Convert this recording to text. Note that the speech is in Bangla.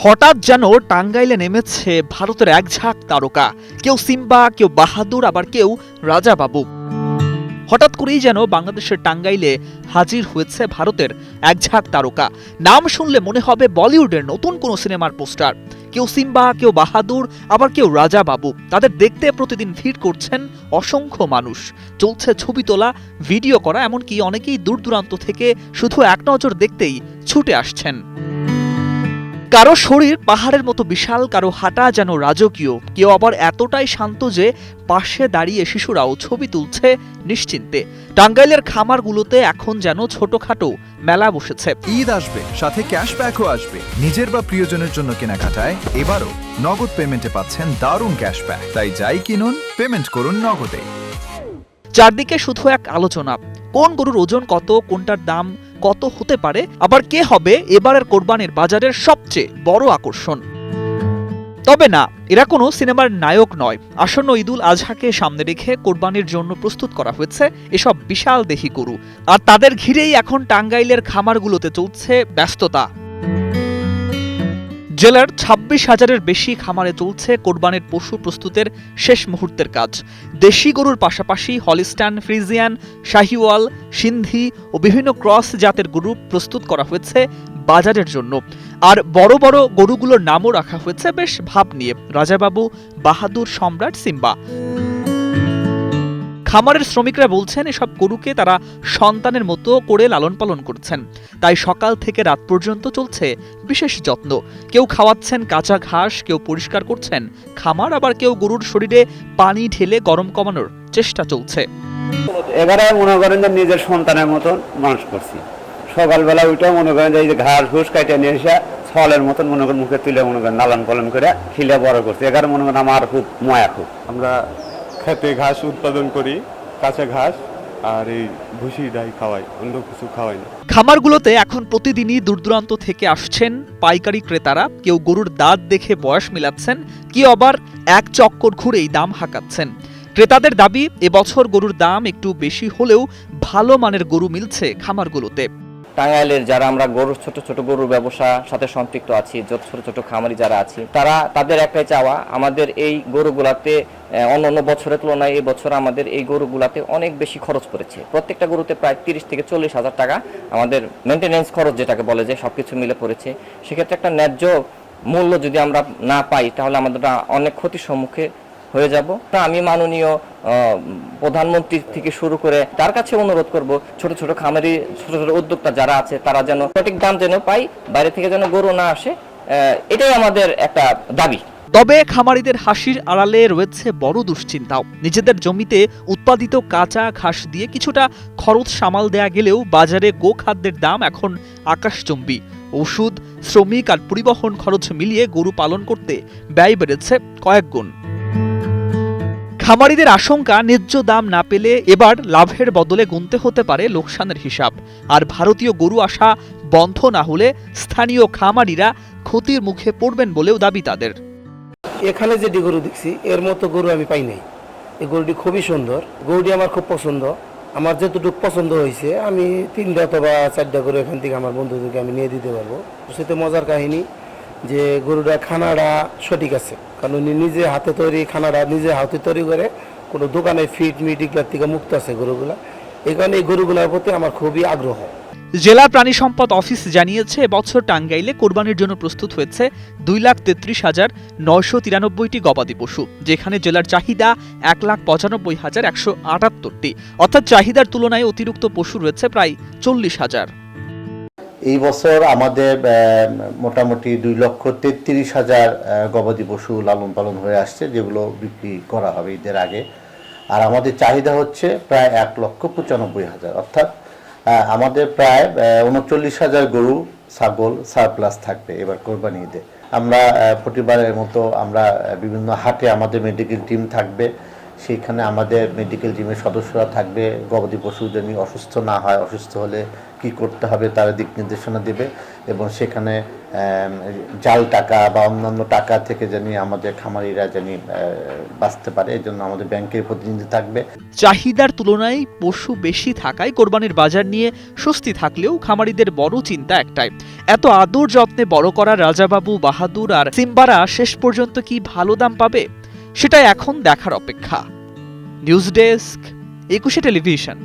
হঠাৎ যেন টাঙ্গাইলে নেমেছে ভারতের এক ঝাঁক তারকা। কেউ সিম্বা, কেউ বাহাদুর, আবার কেউ রাজা বাবু। হঠাৎ করেই যেন বাংলাদেশের টাঙ্গাইলে হাজির হয়েছে ভারতের এক ঝাঁক তারকা। নাম শুনলে মনে হবে বলিউডের নতুন কোনো সিনেমার পোস্টার। কেউ সিম্বা, কেউ বাহাদুর, আবার কেউ রাজা বাবু। তাদের দেখতে প্রতিদিন ভিড় করছেন অসংখ্য মানুষ। চলছে ছবি তোলা, ভিডিও করা, এমনকি অনেকেই দূর দূরান্ত থেকে শুধু এক নজর দেখতেই ছুটে আসছেন। কারো শরীর পাহাড়ের মতো বিশাল, কারো হাঁটা যেন রাজকীয়, কেউ আবার এতটাই শান্ত যে পাশে দাঁড়িয়ে শিশুরাও ছবি তুলছে নিশ্চিন্তে। টাঙ্গাইলের খামারগুলোতে এখন যেন ছোটখাটো মেলা বসেছে। ঈদ আসবে, সাথে ক্যাশব্যাকও আসবে। নিজের বা প্রিয়জনের জন্য কেনাকাটায় এবারও নগদ পেমেন্টে পাচ্ছেন দারুণ ক্যাশব্যাক। তাই যাই কিনুন, পেমেন্ট করুন নগদে। চারদিকে শুধু এক আলোচনা, কোন গরুর ওজন কত, কোনটার দাম কত হতে পারে, আবার কে হবে এবারের কোরবানির বাজারের সবচেয়ে বড় আকর্ষণ। তবে না, এরা কোনো সিনেমার নায়ক নয়। আসন্ন ঈদুল আজহাকে সামনে রেখে কোরবানির জন্য প্রস্তুত করা হয়েছে এসব বিশাল দেহী গরু, আর তাদের ঘিরেই এখন টাঙ্গাইলের খামারগুলোতে চলছে ব্যস্ততা। জেলার ২৬,০০০-এর বেশি খামারে চলছে কোরবানির পশু প্রস্তুতের শেষ মুহূর্তের কাজ। দেশি গরুর পাশাপাশি হলিস্টান, ফ্রিজিয়ান, শাহিওয়াল, সিন্ধি ও বিভিন্ন ক্রস জাতের গরু প্রস্তুত করা হয়েছে বাজারের জন্য। আর বড় বড় গরুগুলোর নামও রাখা হয়েছে বেশ ভাব নিয়ে: রাজাবাবু, বাহাদুর, সম্রাট, সিম্বা। খামারের শ্রমিকরা বলছেন এসব গরুকে তারা সন্তানের মতো করে লালন পালন করছেন। তাই সকাল থেকে রাত পর্যন্ত চলছে বিশেষ যত্ন। কেউ খাওয়াচ্ছেন কাঁচা ঘাস, কেউ পরিষ্কার করছেন খামার, আবার কেউ গরুর শরীরে পানি ঢেলে গরম কমানোর চেষ্টা চলছে। এবারে মনে করেন যে নিজের সন্তানের মতন মানুষ করছি। সকালবেলা উঠে মনে করেন যে এই যে ঘাস ঘুষ কাটে নিয়ে এসে ছলের মতন মনে করেন মুখে তুলে মনে করেন লালন পালন করে খিলে বড় করছি। এখানে মনে করেন আমার খুব ময়া খুব। আমরা খেতে ঘাস উৎপাদন করি, কাঁচা ঘাস, আর এই ভুসি ডাই খাওয়াই, অন্য কিছু খাওয়াই না। খামারগুলোতে এখন প্রতিদিনই দূর দূরান্ত থেকে আসছেন পাইকারি ক্রেতারা। কেউ গরুর দাঁত দেখে বয়স মিলাচ্ছেন, কেউ আবার এক চক্কর ঘুরেই দাম হাঁকাচ্ছেন। ক্রেতাদের দাবি, এবছর গরুর দাম একটু বেশি হলেও ভালো মানের গরু মিলছে খামারগুলোতে। টাঙ্গাইলের যারা আমরা গরুর ছোট ছোট গরুর ব্যবসার সাথে সম্পৃক্ত আছি, যত ছোট ছোট খামারি যারা আছি, তাদের একটাই চাওয়া, আমাদের এই গরুগুলাতে অন্য বছরের তুলনায় এই বছর আমাদের এই গরুগুলাতে অনেক বেশি খরচ পড়েছে। প্রত্যেকটা গরুতে প্রায় ৩০ থেকে ৪০ হাজার টাকা আমাদের মেনটেন্যান্স খরচ যেটাকে বলে যে সবকিছু মিলে পড়েছে। সেক্ষেত্রে একটা ন্যায্য মূল্য যদি আমরা না পাই তাহলে আমাদের অনেক ক্ষতির সম্মুখে হয়ে যাব। আমি মাননীয় প্রধানমন্ত্রী থেকে শুরু করে তার কাছে অনুরোধ করব, ছোট ছোট খামারি, ছোট ছোট উদ্যোক্তা যারা আছে তারা যেন সঠিক দাম যেন পাই, বাইরে থেকে যেন গরু না আসে, এটাই আমাদের একটা দাবি। তবে খামারিদের হাসির আড়ালে রয়েছে বড় দুশ্চিন্তাও। নিজেদের জমিতে উৎপাদিত কাঁচা ঘাস দিয়ে কিছুটা খরচ সামাল দেয়া গেলেও বাজারে গোখাদ্যের দাম এখন আকাশচুম্বী। ওষুধ, শ্রমিক আর পরিবহন খরচ মিলিয়ে গরু পালন করতে ব্যয় বেড়েছে কয়েক গুণ। খামারিদের আশঙ্কা, ন্যায্য দাম না পেলে এবার লাভের বদলে গুনতে হতে পারে লোকসানের হিসাব। আর ভারতীয় গরু আসা বন্ধ না হলে স্থানীয় খামারিরা ক্ষতির মুখে পড়বেন বলেও দাবি তাদের। এখানে যেটি গরু দেখছি এর মতো গরু আমি পাই নাই। এই গরুটি খুবই সুন্দর, গরুটি আমার খুব পছন্দ। আমার যেটুকু পছন্দ হয়েছে আমি 3টা অথবা 4টা গরু এখান থেকে আমার বন্ধুদেরকে আমি নিয়ে দিতে পারবো। সেটা মজার কাহিনী যে গরুটা খানাটা সঠিক আছে, কারণ উনি নিজে হাতে তৈরি খানাটা নিজে হাতে তৈরি করে, কোনো দোকানে ফিট মিট এগুলার থেকে মুক্ত আছে গরুগুলা। এই কারণে এই গরুগুলোর প্রতি আমার খুবই আগ্রহ। জেলা প্রাণী সম্পদ অফিস জানিয়েছে, এবছর টাঙ্গাইলে কোরবানির জন্য প্রস্তুত হয়েছে 2,33,993টি গবাদি পশু, যেখানে জেলার চাহিদা 1,95,178টি। অর্থাৎ চাহিদার তুলনায় অতিরিক্ত পশু রয়েছে প্রায় 40,000। এই বছর আমাদের মোটামুটি 2,33,000 গবাদি পশু লালন পালন হয়ে আসছে, যেগুলো বিক্রি করা হবে ঈদের আগে। আর আমাদের চাহিদা হচ্ছে প্রায় 1,95,000, অর্থাৎ আমাদের প্রায় 39,000 গরু ছাগল সারপ্লাস থাকবে এবার কোরবানি ঈদে। আমরা প্রতিবারের মতো আমরা বিভিন্ন হাটে আমাদের মেডিকেল টিম থাকবে সেইখানে আমাদের মেডিকেল টিমের সদস্যরা থাকবে, গবাদি পশু যেন অসুস্থ না হয়, অসুস্থ হলে কি করতে হবে তারা দিক নির্দেশনা দেবে, এবং সেখানে জাল টাকা বা অন্যান্য টাকা থেকে যেন আমাদের খামারিরা যেন বাঁচতে পারে, এই জন্য আমাদের ব্যাংকের প্রতিনিধি থাকবে। চাহিদার তুলনায় পশু বেশি থাকায় কোরবানির বাজার নিয়ে স্বস্তি থাকলেও খামারিদের বড় চিন্তা একটাই, এত আদর যত্নে বড় করা রাজাবাবু, বাহাদুর আর সিম্বারা শেষ পর্যন্ত কি ভালো দাম পাবে, সেটা এখন দেখার অপেক্ষা। News desk, 21 television.